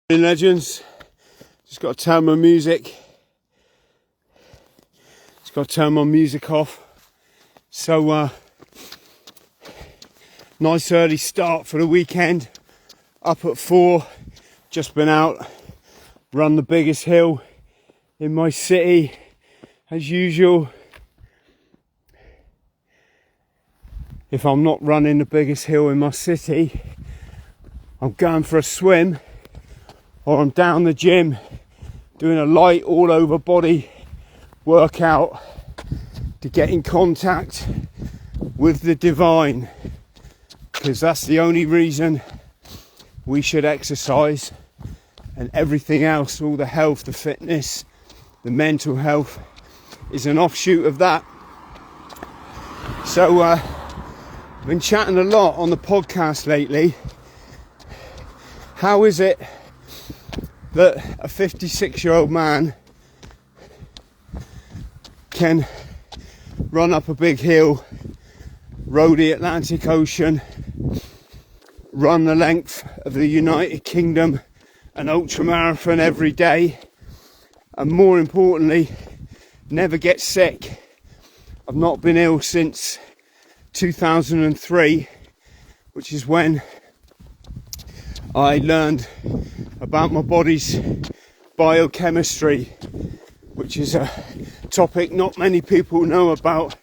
Legends, just got to turn my music. Just got to turn my music off. So, nice early start for the weekend. Up at 4, just been out, run the biggest hill in my city, as usual. If I'm not running the biggest hill in my city, I'm going for a swim, or I'm down the gym doing a light all over body workout to get in contact with the divine, because that's the only reason we should exercise, and everything else, all the health, the fitness, the mental health is an offshoot of that. So I've been chatting a lot on the podcast lately. How is it that a 56-year-old man can run up a big hill, row the Atlantic Ocean, run the length of the United Kingdom, an ultramarathon every day, and more importantly, never get sick? I've not been ill since 2003, which is when I learned about my body's biochemistry, which is a topic not many people know about,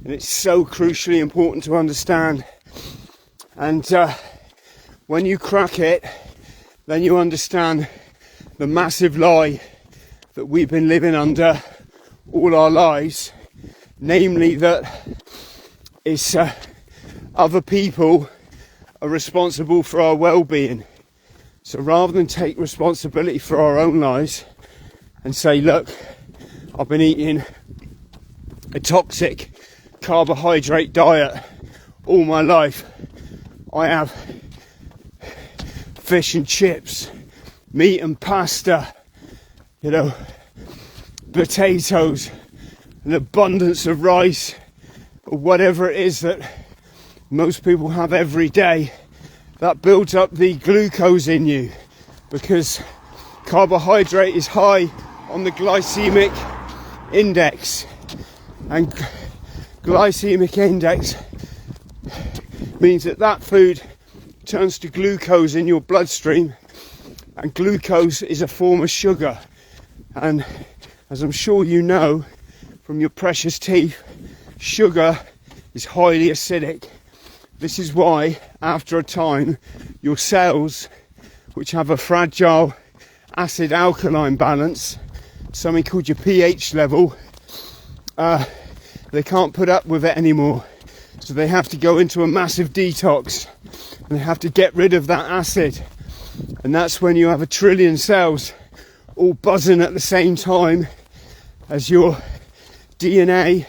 and it's so crucially important to understand. And when you crack it, then you understand the massive lie that we've been living under all our lives, namely that it's other people are responsible for our well-being. So rather than take responsibility for our own lives and say, look, I've been eating a toxic carbohydrate diet all my life. I have fish and chips, meat and pasta, potatoes, an abundance of rice, or whatever it is that most people have every day. That builds up the glucose in you, because carbohydrate is high on the glycemic index, and glycemic index means that food turns to glucose in your bloodstream, and glucose is a form of sugar, and as I'm sure you know from your precious teeth, sugar is highly acidic. This is why, after a time, your cells, which have a fragile acid-alkaline balance, something called your pH level, they can't put up with it anymore. So they have to go into a massive detox, and they have to get rid of that acid. And that's when you have 1 trillion cells all buzzing at the same time as your DNA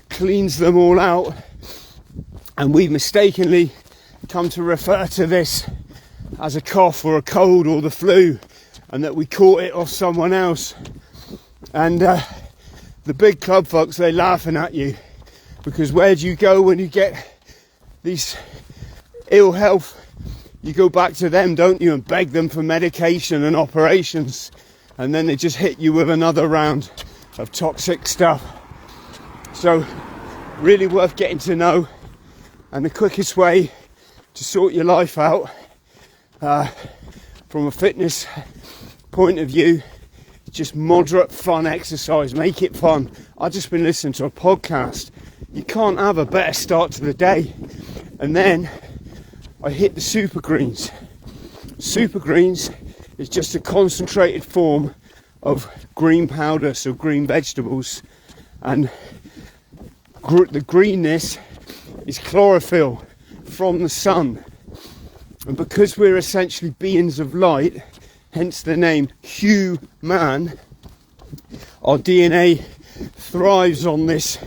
cleans them all out. And we mistakenly come to refer to this as a cough or a cold or the flu, and that we caught it off someone else. And the big club folks, they're laughing at you, because where do you go when you get these ill health? You go back to them, don't you, and beg them for medication and operations, and then they just hit you with another round of toxic stuff. So really worth getting to know. And the quickest way to sort your life out from a fitness point of view, just moderate fun exercise. Make it fun. I've just been listening to a podcast. You can't have a better start to the day. And then I hit the super greens. Super greens is just a concentrated form of green powder, so green vegetables. And the greenness is chlorophyll from the sun, and because we're essentially beings of light, hence the name human, our DNA thrives on this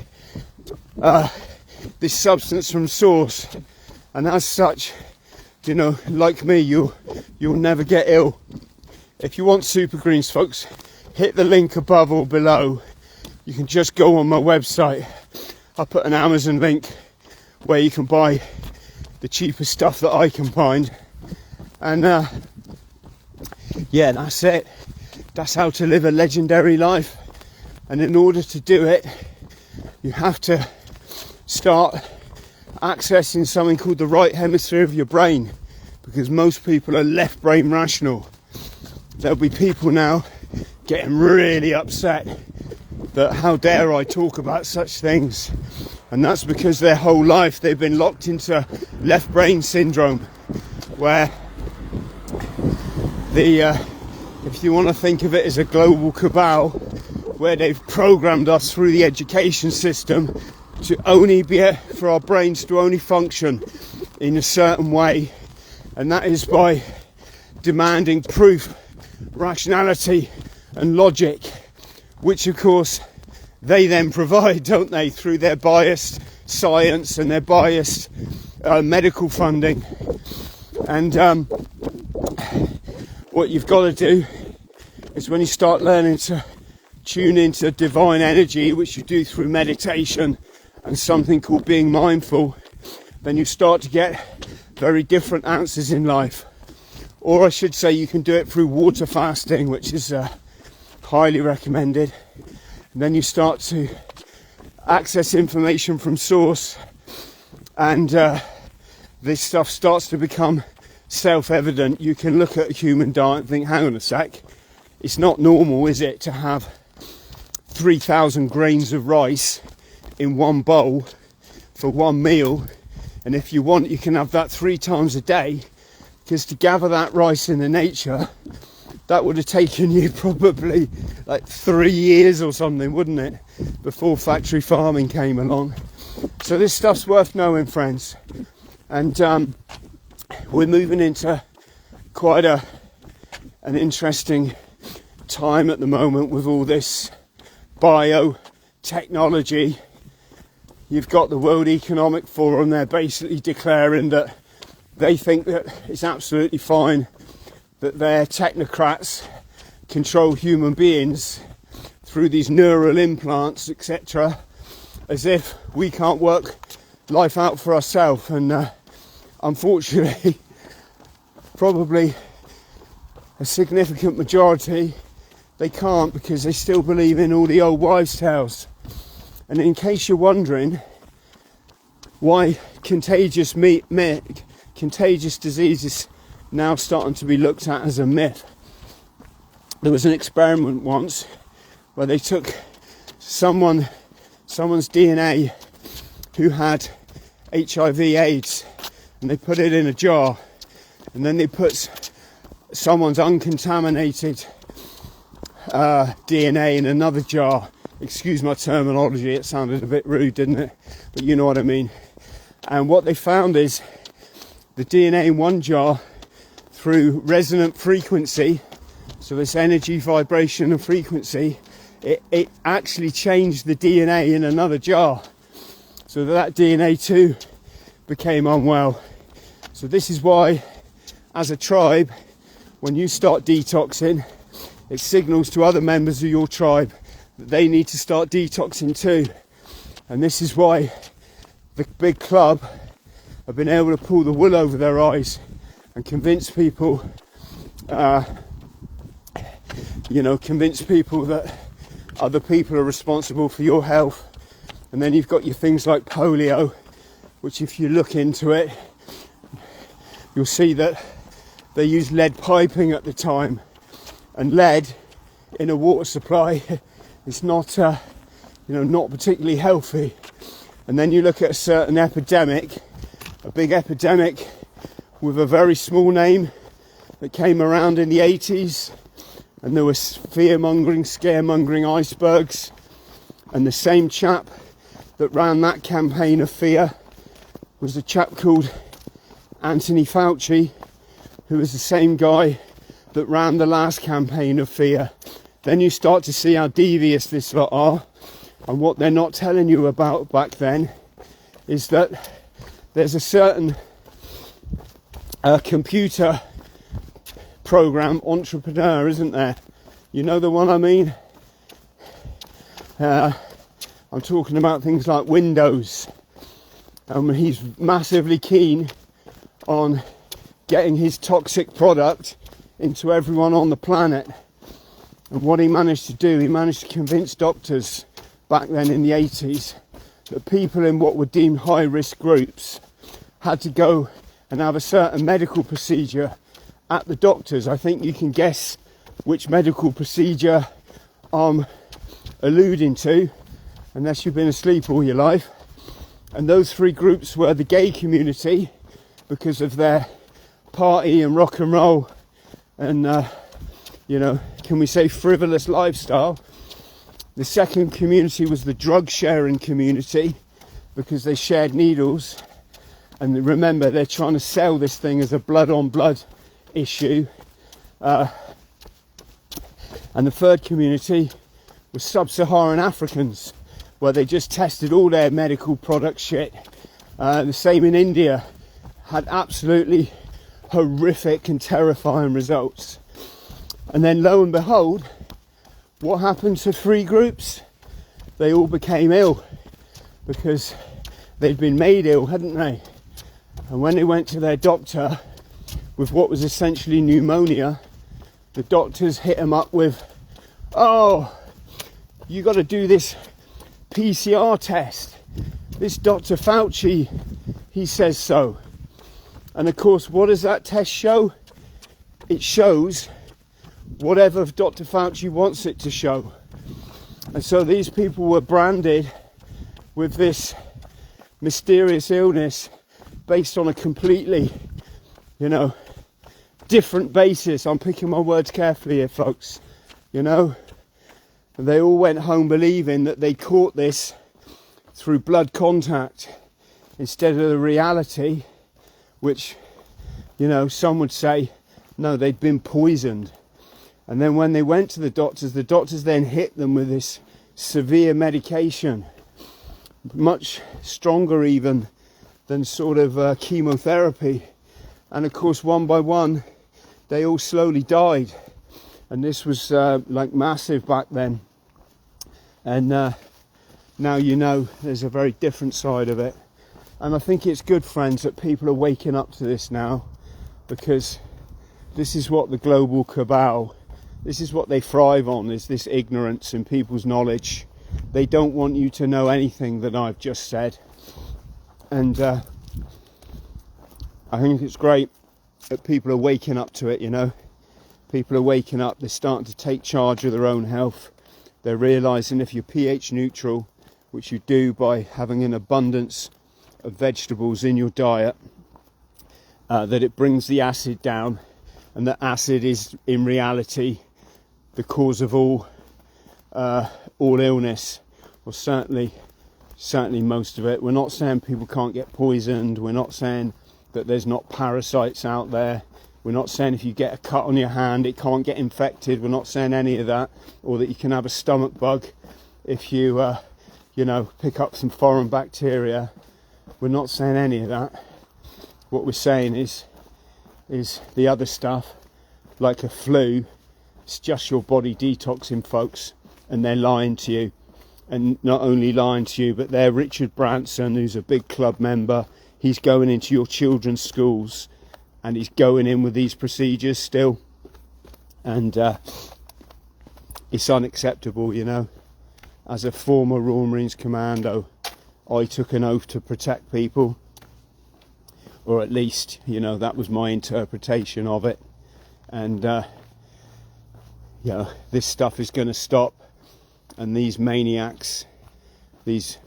substance from source, and as such, like me, you'll never get ill. If you want super greens, folks, hit the link above or below. You can just go on my website. I'll put an Amazon link where you can buy the cheapest stuff that I can find, and yeah, that's it. That's how to live a legendary life. And in order to do it, you have to start accessing something called the right hemisphere of your brain, because most people are left brain rational. There'll be people now getting really upset that how dare I talk about such things, and that's because their whole life they've been locked into left brain syndrome, where if you want to think of it as a global cabal, where they've programmed us through the education system to only be for our brains to only function in a certain way, and that is by demanding proof, rationality and logic, which of course they then provide, don't they, through their biased science and their biased medical funding. And what you've got to do is, when you start learning to tune into divine energy, which you do through meditation and something called being mindful, then you start to get very different answers in life. Or I should say, you can do it through water fasting, which is highly recommended. And then you start to access information from source, and this stuff starts to become self-evident. You can look at a human diet and think, hang on a sec, it's not normal, is it, to have 3,000 grains of rice in one bowl for one meal? And if you want, you can have that 3 times a day, because to gather that rice in the nature, that would have taken you probably like 3 years or something, wouldn't it, before factory farming came along. So this stuff's worth knowing, friends. And we're moving into quite an interesting time at the moment with all this biotechnology. You've got the World Economic Forum, they're basically declaring that they think that it's absolutely fine that their technocrats control human beings through these neural implants, etc., as if we can't work life out for ourselves. And unfortunately, probably a significant majority, they can't, because they still believe in all the old wives' tales. And in case you're wondering why contagious disease is now starting to be looked at as a myth, there was an experiment once where they took someone's DNA who had HIV/AIDS, and they put it in a jar, and then they put someone's uncontaminated DNA in another jar. Excuse my terminology, it sounded a bit rude, didn't it? But you know what I mean. And what they found is the DNA in one jar, through resonant frequency, so this energy, vibration and frequency, it actually changed the DNA in another jar, so that DNA too became unwell. So this is why, as a tribe, when you start detoxing, it signals to other members of your tribe that they need to start detoxing too. And this is why the big club have been able to pull the wool over their eyes and convince people that other people are responsible for your health. And then you've got your things like polio, which if you look into it, you'll see that they used lead piping at the time, and lead in a water supply is not not particularly healthy. And then you look at a certain epidemic, a big epidemic with a very small name that came around in the 80s, and there was fear-mongering, scaremongering icebergs, and the same chap that ran that campaign of fear was a chap called Anthony Fauci, who was the same guy that ran the last campaign of fear. Then you start to see how devious this lot are, and what they're not telling you about back then is that there's a certain computer program entrepreneur, isn't there? You know the one I mean? I'm talking about things like Windows. He's massively keen on getting his toxic product into everyone on the planet. And what he managed to do, he managed to convince doctors back then in the 80s that people in what were deemed high risk groups had to go and have a certain medical procedure at the doctors. I think you can guess which medical procedure I'm alluding to, unless you've been asleep all your life. And those three groups were the gay community, because of their party and rock and roll and you know, can we say frivolous lifestyle. The second community was the drug sharing community, because they shared needles, and remember, they're trying to sell this thing as a blood on blood issue. And the third community was sub-Saharan Africans, where they just tested all their medical product shit. The same in India, had absolutely horrific and terrifying results. And then lo and behold, what happened to three groups? They all became ill, because they'd been made ill, hadn't they? And when they went to their doctor with what was essentially pneumonia, the doctors hit them up with, oh, you got to do this PCR test. This Dr. Fauci, he says so. And of course, what does that test show? It shows whatever Dr. Fauci wants it to show. And so these people were branded with this mysterious illness based on a completely, you know, different basis. I'm picking my words carefully here, folks, you know. And they all went home believing that they caught this through blood contact instead of the reality, which, you know, some would say, no, they'd been poisoned. And then when they went to the doctors then hit them with this severe medication, much stronger even than sort of chemotherapy. And of course, one by one, they all slowly died. And this was like massive back then. And now you know there's a very different side of it. And I think it's good, friends, that people are waking up to this now, because this is what the global cabal, this is what they thrive on, is this ignorance in people's knowledge. They don't want you to know anything that I've just said. And I think it's great that people are waking up to it, you know. People are waking up, they're starting to take charge of their own health. They're realising if you're pH neutral, which you do by having an abundance of vegetables in your diet, that it brings the acid down, and that acid is in reality the cause of all illness, or certainly most of it. We're not saying people can't get poisoned, we're not saying that there's not parasites out there, we're not saying if you get a cut on your hand it can't get infected, we're not saying any of that, or that you can have a stomach bug if you you know, pick up some foreign bacteria. We're not saying any of that. What we're saying is the other stuff, like a flu, it's just your body detoxing, folks, and they're lying to you. And not only lying to you, but they're Richard Branson, who's a big club member. He's going into your children's schools and he's going in with these procedures still. And it's unacceptable, you know. As a former Royal Marines commando, I took an oath to protect people, or at least, you know, that was my interpretation of it. And you know, this stuff is going to stop, and these maniacs, these,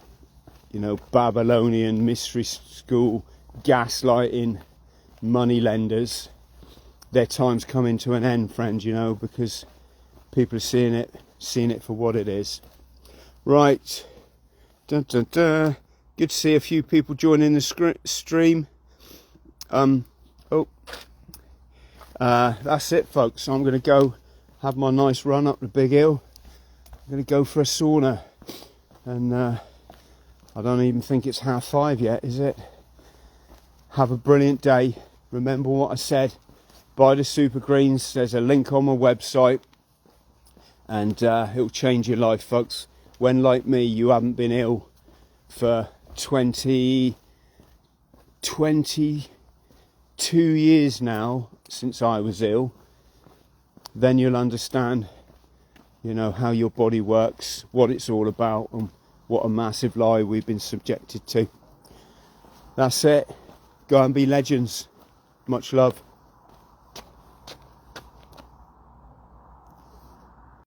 you know, Babylonian mystery school gaslighting money lenders, their time's coming to an end, friends, you know, because people are seeing it for what it is. Right. Dun, dun, dun. Good to see a few people joining the stream. That's it, folks. I'm going to go have my nice run up the big hill. I'm going to go for a sauna. And I don't even think it's 5:30 yet, is it? Have a brilliant day. Remember what I said. Buy the super greens. There's a link on my website. And it'll change your life, folks. When, like me, you haven't been ill for 22 years now, since I was ill, then you'll understand, you know, how your body works, what it's all about, and what a massive lie we've been subjected to. That's it. Go and be legends. Much love.